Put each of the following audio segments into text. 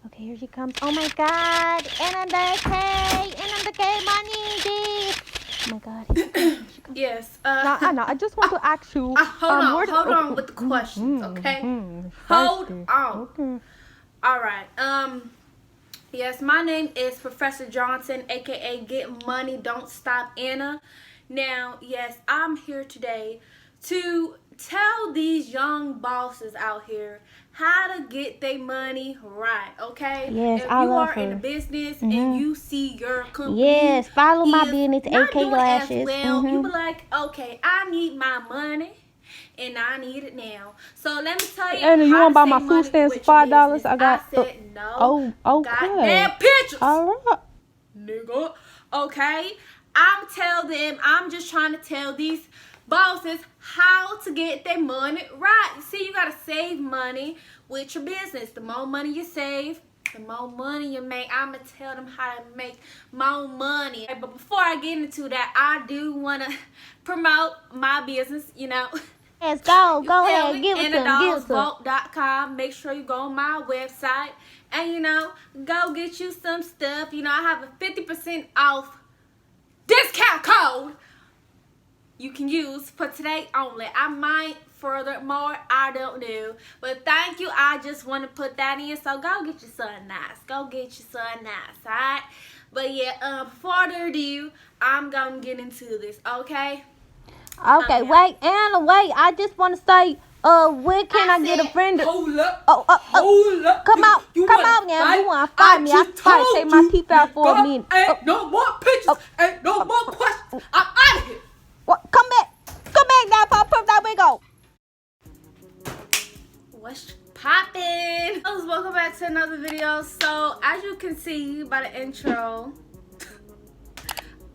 Okay, here she comes. Oh my god. And the K money. Oh my god. Here she comes. Yes. I know. I just want to ask you. Hold on with the questions, okay? Hold on. Okay. All right. Yes, my name is Professor Johnson, aka Get Money Don't Stop Anna. Now, yes, I'm here today to tell these young bosses out here how to get their money right, okay? Yes, if I you love are in her. a business and you see your company Yes, follow my is business, not AK doing Lashes. as well, you be like, okay, I need my money and I need it now. So let me tell you, Anna, you how want to buy to my save food money stamps for with your $5? business. I got. said no. Goddamn Okay. pictures, All right. nigga. Okay, I'm just trying to tell these bosses how to get their money right. See, you gotta save money with your business. The more money you save, the more money you make. I'ma tell them how to make more money. But before I get into that, I do wanna promote my business, Yes, go You feel ahead, me? give it to him, give it to him. AnnaDollsVault.com. Make sure you go on my website and go get you some stuff. I have a 50% off discount code you can use for today only. I might furthermore, I don't know. But thank you. I just want to put that in. So go get your son nice. Go get your son nice, alright? But yeah, before further ado, I'm gonna get into this, okay? Okay, wait, Anna, wait. I just want to say, where can I get a friend? Hold up. Hold up. Come out now. You want to fight me? I fight. Take my teeth out for a minute. Ain't no more pictures. Ain't no more questions. I'm out of here. What? Come back now. Pop that wig off. What's poppin'? Welcome back to another video. So, as you can see by the intro,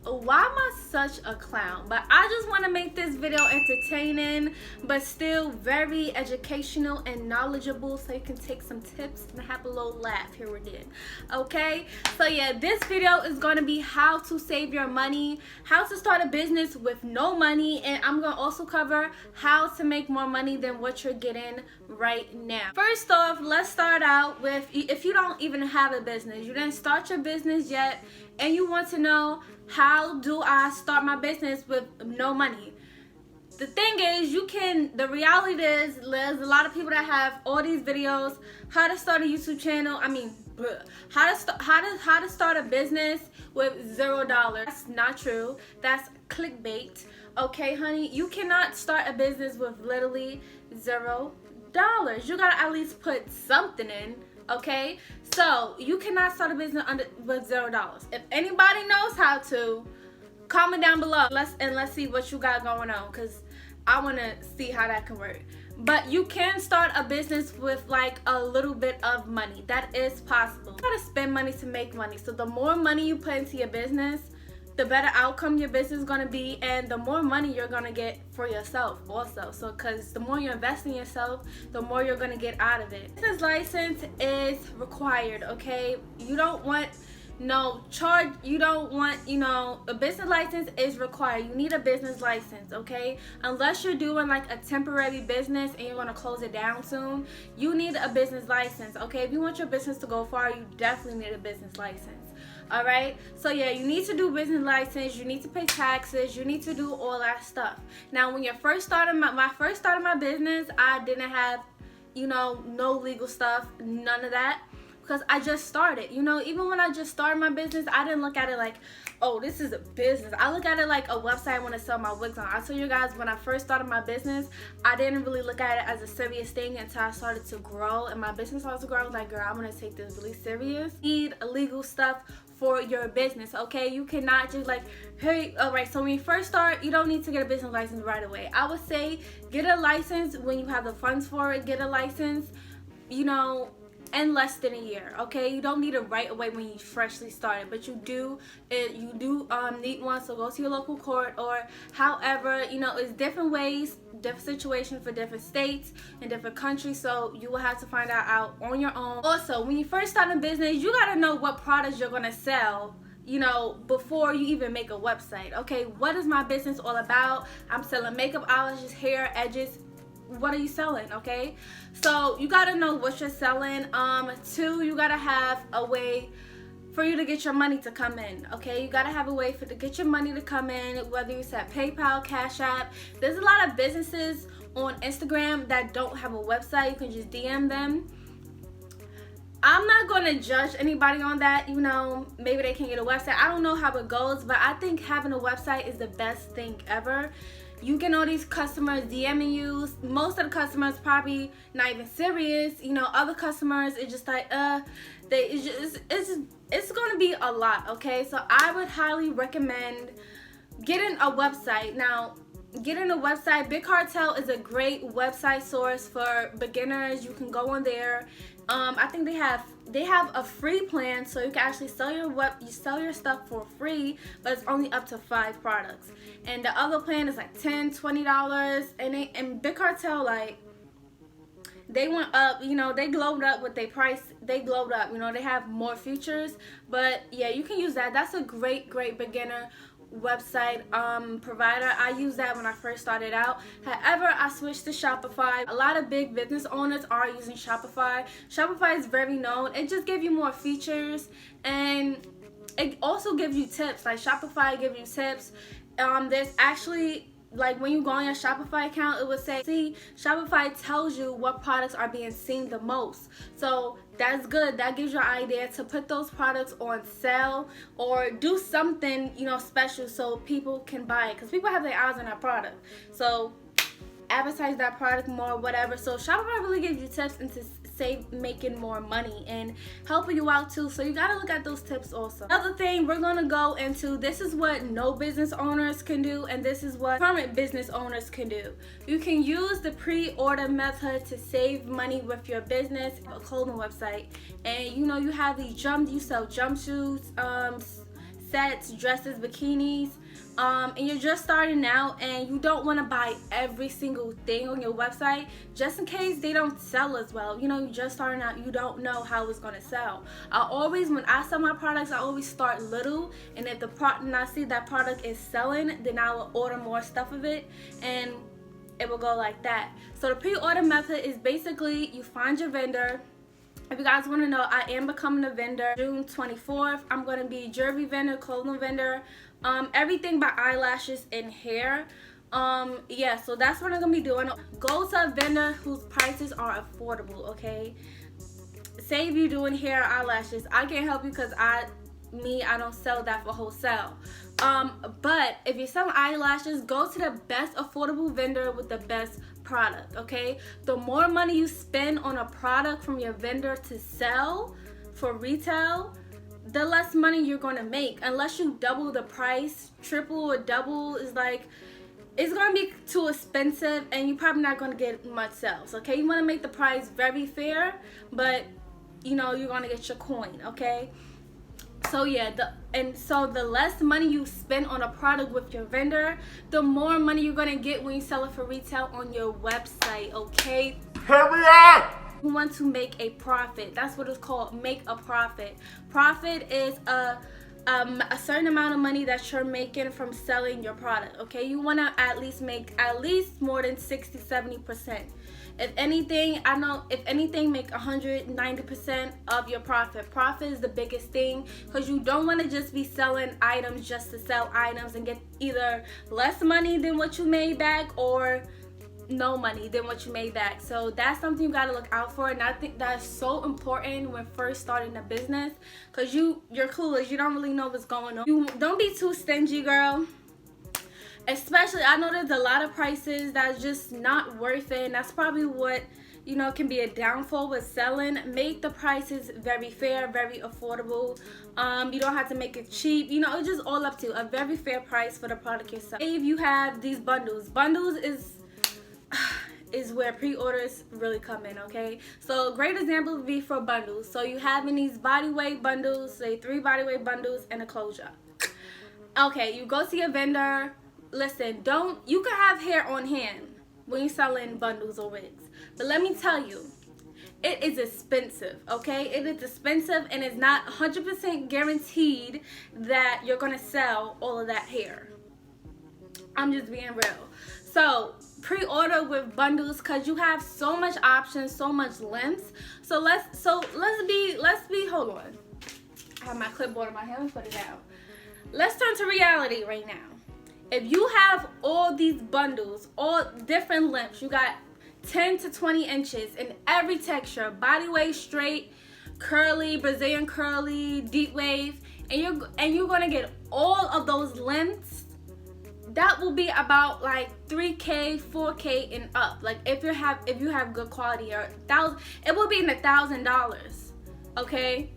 why am I such a clown? But I just want to make this video entertaining but still very educational and knowledgeable, so you can take some tips and have a little laugh here and then. Okay, so yeah, this video is going to be how to save your money, how to start a business with no money, and I'm going to also cover how to make more money than what you're getting right now. First off, let's start out with, if you don't even have a business, you didn't start your business yet, and you want to know, how do I start my business with no money? The thing is, the reality is, there's a lot of people that have all these videos, how to start a YouTube channel, how to start a business with $0. That's not true. That's clickbait. Okay, honey, you cannot start a business with literally $0. You gotta at least put something in. Okay, so you cannot start a business with $0. If anybody knows how to, comment down below. Let's see what you got going on, because I want to see how that can work. But you can start a business with like a little bit of money. That is possible. You gotta spend money to make money. So the more money you put into your business, the better outcome your business is going to be, and the more money you're going to get for yourself also. So because the more you invest in yourself, the more you're going to get out of it. Business license is required, okay? You don't want a business license is required. You need a business license, okay? Unless you're doing like a temporary business and you're going to close it down soon, you need a business license, okay? If you want your business to go far, you definitely need a business license. All right, so yeah, you need to do business license, you need to pay taxes, you need to do all that stuff. Now, when you're first starting my business, I didn't have, no legal stuff, none of that, because I just started. Even when I just started my business, I didn't look at it like, oh, this is a business. I look at it like a website I want to sell my wigs on. I tell you guys, when I first started my business, I didn't really look at it as a serious thing until I started to grow and my business started to grow. I was like, girl, I'm going to take this really serious. You need illegal stuff for your business, okay? You cannot just like, hey, all right, so when you first start, you don't need to get a business license right away. I would say get a license when you have the funds for it. Get a license, in less than a year, okay? You don't need it right away when you freshly started, but you do need one. So go to your local court, or however, it's different ways, different situations for different states and different countries, so you will have to find out on your own. Also, when you first start a business, you got to know what products you're going to sell, before you even make a website. Okay, what is my business all about? I'm selling makeup, eyelashes, hair, edges, what are you selling, okay? So you gotta know what you're selling. 2, you gotta have a way for you to get your money to come in, okay? You gotta have a way to get your money to come in, whether you set PayPal, Cash App. There's a lot of businesses on Instagram that don't have a website. You can just DM them. I'm not gonna judge anybody on that. You know, maybe they can get a website. I don't know how it goes, but I think having a website is the best thing ever. You get all these customers DMing you. Most of the customers probably not even serious. You know, other customers, it's just like, it's gonna be a lot, okay? So I would highly recommend getting a website. Now, getting a website, Big Cartel is a great website source for beginners. You can go on there. I think they have a free plan, so you can actually sell your stuff for free, but it's only up to 5 products. And the other plan is like $10, $20, and Big Cartel, like, they went up, you know, they glowed up with their price. They glowed up, you know, they have more features. But yeah, you can use that. That's a great beginner website provider. I used that when I first started out. However, I switched to Shopify. A lot of big business owners are using Shopify. Shopify is very known. It just gives you more features, and it also gives you tips. Like, Shopify gives you tips. There's actually, like, when you go on your Shopify account, it would say, see, Shopify tells you what products are being seen the most. So that's good. That gives you an idea to put those products on sale or do something, you know, special so people can buy it, because people have their eyes on that product. So advertise that product more, whatever. So Shopify really gives you tips into making more money and helping you out too. So you got to look at those tips also. Another thing we're going to go into, this is what no business owners can do, and this is what current business owners can do. You can use the pre-order method to save money with your business, a clothing website. And you know, you have these you sell jumpsuits, sets, dresses, bikinis, and you're just starting out and you don't want to buy every single thing on your website just in case they don't sell as well. You know, you're just starting out, you don't know how it's going to sell. When I sell my products, I always start little, and if and I see that product is selling, then I will order more stuff of it, and it will go like that. So the pre-order method is basically, you find your vendor. If you guys want to know, I am becoming a vendor June 24th. I'm going to be jewelry vendor, clothing vendor, everything but eyelashes and hair. Yeah, so that's what I'm going to be doing. Go to a vendor whose prices are affordable, okay? Say if you're doing hair or eyelashes, I can't help you because I don't sell that for wholesale. But if you're selling eyelashes, go to the best affordable vendor with the best product, okay? The more money you spend on a product from your vendor to sell for retail, the less money you're going to make. Unless you double the price, triple or double, is like, it's going to be too expensive and you're probably not going to get much sales, okay? You want to make the price very fair, but you know, you're going to get your coin, okay? So yeah, the less money you spend on a product with your vendor, the more money you're gonna get when you sell it for retail on your website, okay? Hurry up! You want to make a profit. That's what it's called, make a profit. Profit is a certain amount of money that you're making from selling your product, okay? You want to at least make more than 60-70%. If anything, make 190% of your profit. Profit is the biggest thing, because you don't want to just be selling items just to sell items and get either less money than what you made back or no money than what you made back. So that's something you got to look out for, and I think that's so important when first starting a business, because you're clueless. You don't really know what's going on. You don't be too stingy, girl. Especially, I know there's a lot of prices that's just not worth it, and that's probably what, you know, can be a downfall with selling. Make the prices very fair, very affordable. You don't have to make it cheap. You know, it's just all up to you. A very fair price for the product you're selling. If you have these bundles is where pre-orders really come in, okay? So a great example would be for bundles. So you have in these body weight bundles, say 3 body weight bundles and a closure. Okay, you go to your vendor. Listen, you can have hair on hand when you're selling bundles or wigs, but let me tell you, it is expensive, okay? It is expensive, and it's not 100% guaranteed that you're gonna sell all of that hair. I'm just being real. So pre-order with bundles because you have so much options, so much length. So let's be hold on. I have my clipboard in my hand, put it down. Let's turn to reality right now. If you have all these bundles, all different lengths, you got 10 to 20 inches in every texture, body wave, straight, curly, Brazilian curly, deep wave, and you're gonna get all of those lengths. That will be about like 3K, 4K and up. Like if you have good quality, or it will be in $1,000. Okay,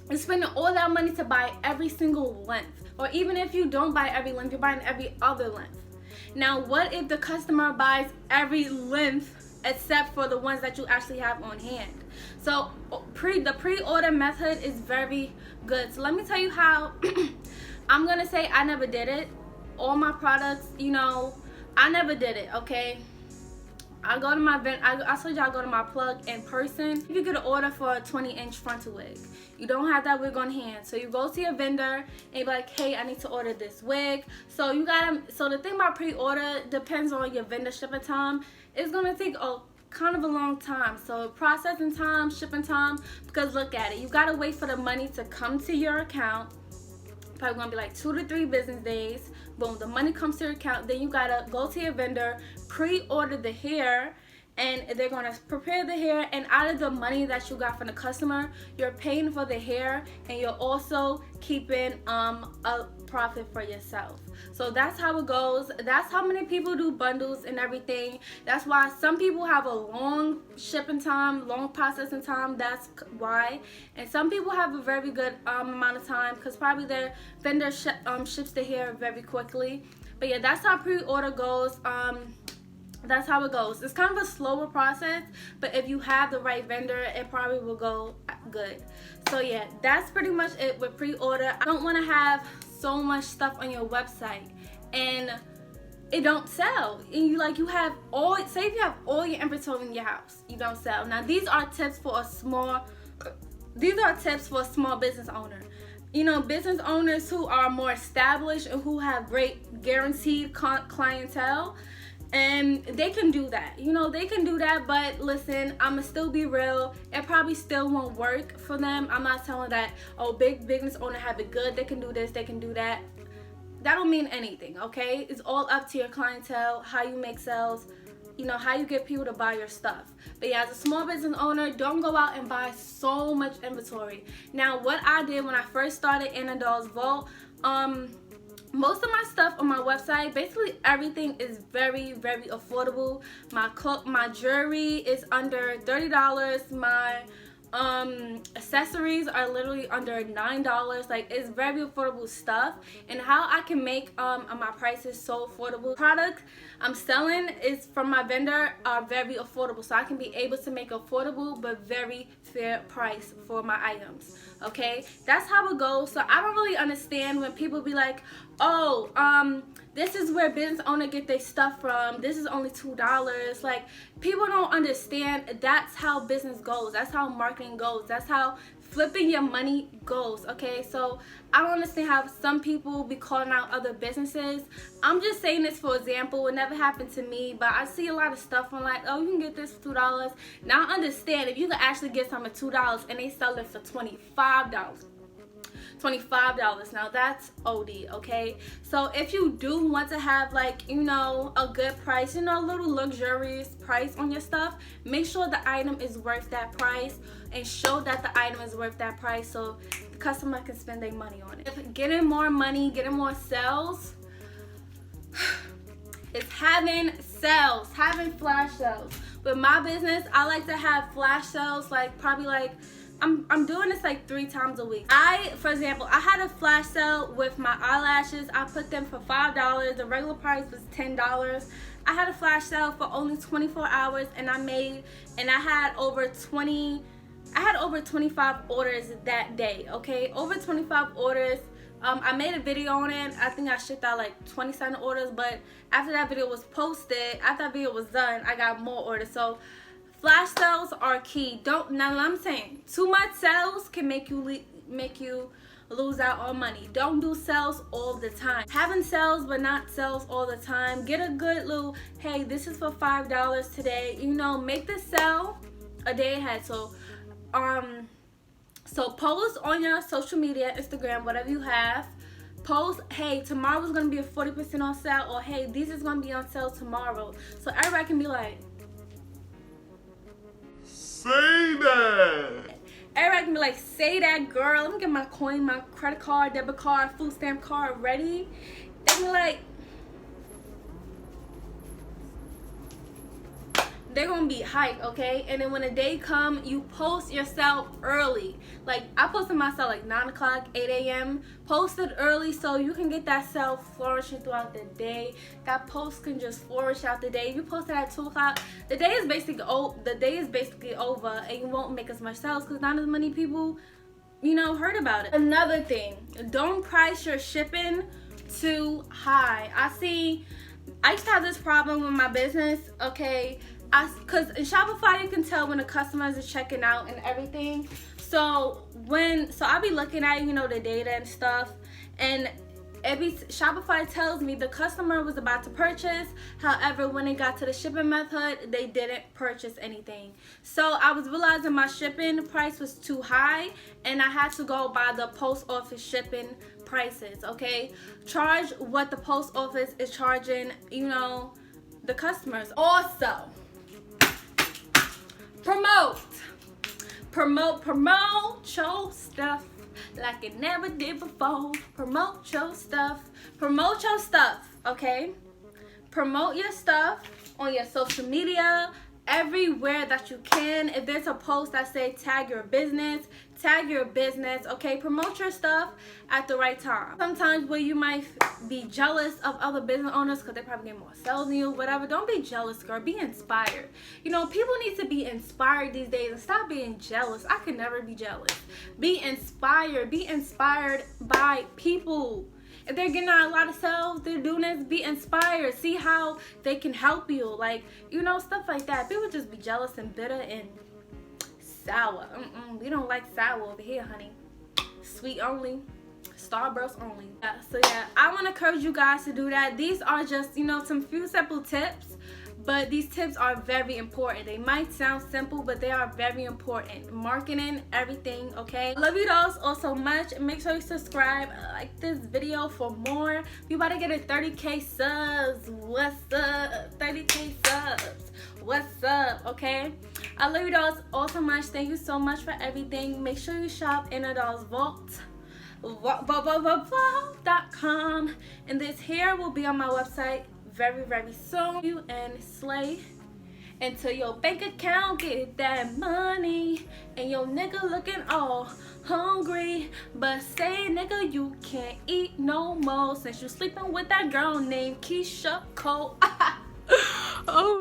and spending all that money to buy every single length, or even if you don't buy every length, you're buying every other length. Now, what if the customer buys every length except for the ones that you actually have on hand? So the pre-order method is very good. So let me tell you how. I'm gonna say I never did it. All my products, you know, I never did it. Okay, I go to my I told you I go to my plug in person. If you get an order for a 20-inch frontal wig, you don't have that wig on hand, so you go to your vendor and be like, hey, I need to order this wig. So the thing about pre-order depends on your vendor shipping time. It's gonna take kind of a long time. So processing time, shipping time, because look at it, you gotta wait for the money to come to your account. Probably gonna be like 2 to 3 business days. Boom, the money comes to your account. Then you gotta go to your vendor, pre-order the hair, and they're gonna prepare the hair. And out of the money that you got from the customer, you're paying for the hair, and you're also keeping a profit for yourself. So that's how it goes. That's how many people do bundles and everything. That's why some people have a long shipping time, long processing time. That's why. And some people have a very good amount of time, because probably their vendor ships the hair very quickly. But yeah, that's how pre-order goes. That's how it goes. It's kind of a slower process, but if you have the right vendor, it probably will go good. So yeah, that's pretty much it with pre-order. I don't want to have so much stuff on your website and it don't sell, and you have all, say if you have all your inventory in your house, you don't sell. Now these are tips for a small business owner. You know, business owners who are more established and who have great guaranteed clientele, and they can do that. You know, they can do that, but listen, I'ma still be real, it probably still won't work for them. I'm not telling that, oh, big business owner have it good, they can do this, they can do that. That don't mean anything, okay? It's all up to your clientele, how you make sales, you know, how you get people to buy your stuff. But yeah, as a small business owner, don't go out and buy so much inventory. Now, what I did when I first started Annadol's Vault, most of my stuff on my website, basically everything is very, very affordable. My jewelry is under $30. My accessories are literally under $9. Like, it's very affordable stuff. And how I can make my prices so affordable, product I'm selling is from my vendor are very affordable, so I can be able to make affordable but very fair price for my items. Okay, that's how it goes. So I don't really understand when people be like, oh, this is where business owner get their stuff from, this is only $2. Like, people don't understand that's how business goes, that's how marketing goes, that's how flipping your money goes. Okay, so I don't understand how some people be calling out other businesses. I'm just saying this for example. It never happened to me, but I see a lot of stuff on like, oh, you can get this for $2. Now I understand if you can actually get something for $2 and they sell it for $25. Now that's OD. Okay, so if you do want to have, like, you know, a good price, you know, a little luxurious price on your stuff, make sure the item is worth that price and show that the item is worth that price so the customer can spend their money on it. If getting more money, getting more sales, it's having sales, having flash sales. With my business, I like to have flash sales, like probably like I'm doing this like 3 times a week. For example, I had a flash sale with my eyelashes. I put them for $5. The regular price was $10. I had a flash sale for only 24 hours, and I had over 25 orders that day. Okay, over 25 orders. I made a video on it. I think I shipped out like 27 orders, but after that video was posted, after that video was done, I got more orders. So flash sales are key. Now I'm saying too much sales can make you lose out on money. Don't do sales all the time. Having sales but not sales all the time. Get a good little, hey, this is for $5 today. You know, make the sale a day ahead. So post on your social media, Instagram, whatever you have. Post, hey, tomorrow's gonna be a 40% on sale, or hey, this is gonna be on sale tomorrow. So everybody can be like, say that. Everybody can be like, say that, girl. Let me get my coin, my credit card, debit card, food stamp card ready. They can be like, they're gonna be hyped, okay? And then when the day come, you post yourself early. Like, I posted myself like 9 o'clock, 8 a.m. Posted early so you can get that self flourishing throughout the day. That post can just flourish out the day. If you post it at 2 o'clock, the day is basically over, and you won't make as much sales because not as many people, you know, heard about it. Another thing, don't price your shipping too high. I used to have this problem with my business, okay? Because in Shopify you can tell when the customers are checking out and everything. So I'll be looking at, you know, the data and stuff, and Shopify tells me the customer was about to purchase. However, when it got to the shipping method, they didn't purchase anything. So I was realizing my shipping price was too high, and I had to go by the post office shipping prices, okay? Charge what the post office is charging, you know, the customers. Also, promote your stuff like it never did before. Promote your stuff, okay? Promote your stuff on your social media, everywhere that you can. If there's a post that say tag your business, okay? Promote your stuff at the right time. Sometimes where you might be jealous of other business owners because they probably get more sales than you, whatever. Don't be jealous, girl. Be inspired. You know, people need to be inspired these days and stop being jealous. I could never be jealous. Be inspired. Be inspired by people. If they're getting out a lot of sales, they're doing this, be inspired. See how they can help you. Like, you know, stuff like that. People just be jealous and bitter and sour. We don't like sour over here, honey. Sweet only. Starburst only. Yeah, I want to encourage you guys to do that. These are just, you know, some few simple tips, but these tips are very important. They might sound simple, but they are very important. Marketing, everything, okay? Love you guys all so much. Make sure you subscribe, like this video for more. We about to get a 30K subs. What's up? 30K subs. What's up, okay? I love you guys all so much. Thank you so much for everything. Make sure you shop in Adol's Vault. Vault.com, and this here will be on my website very, very soon. You and slay until your bank account get that money and your nigga looking all hungry, but say nigga you can't eat no more since you sleeping with that girl named Keisha Cole. Oh.